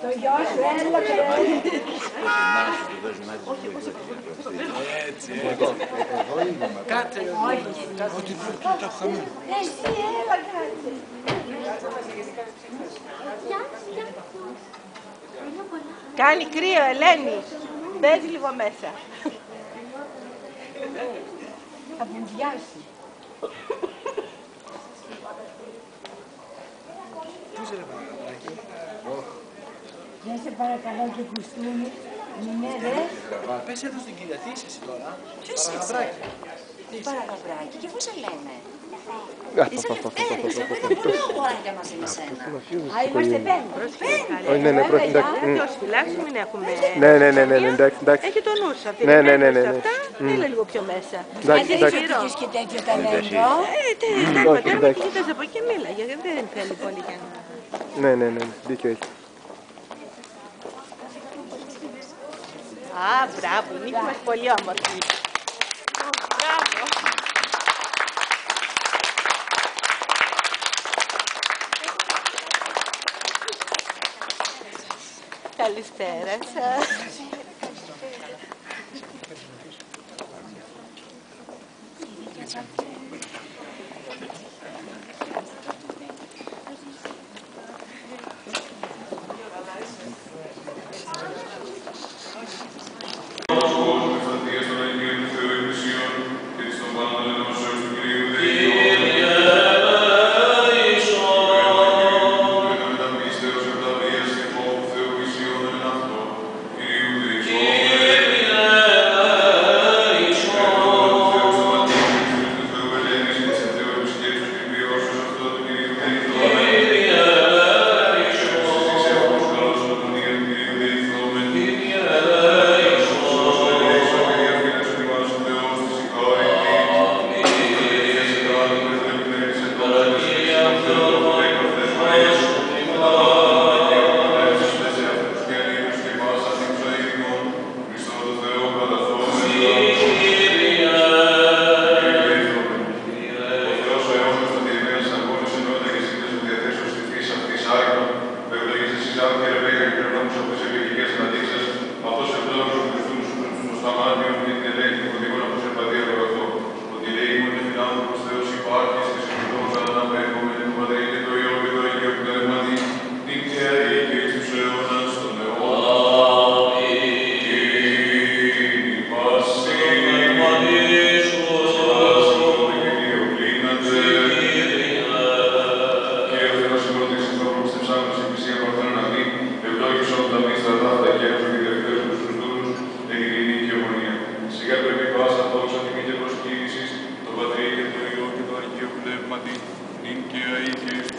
Το γιο σου, έλα Έτσι, κάτσε, ό,τι το χαμένο. εσύ, έλα κάτσε. Κάνει κρύο, Ελένη. Μπες λίγο μέσα. Θα βουλιάσει. Πού είσαι ρε Παναγιώτη? Δεν σε παρακαλώ και κουστούμι. Μηνέδε. Πες εδώ στην κυρία, τι είσαι εσύ τώρα? Ποιος είσαι? Παραγαυράκι, και πώς σε λένε? Είσαι Λευτέρης, εγώ δεν έχω δύο αγοράκια μαζί με σένα. Α, είμαστε πέντε. Όχι, ναι, πρώτα, εντάξει. Ποιος φυλάξει, μην έχουμε... Ναι, εντάξει. Έχει το νου σου, αυτή Ναι. αυτά, έλα λίγο πιο μέσα. Εντάξει. Έχεις και τέτοιο ταλέντο. Τα πατέρα μου κοίταζε από εκεί μίλαγε, γιατί δεν θέλει πολύ για να... Ναι, δίκιο έχει. Α, μπράβο, η νύχη μας πολύ όμορφη. Μπράβο. Καλησπέρα σας. Νυν και αεί και εις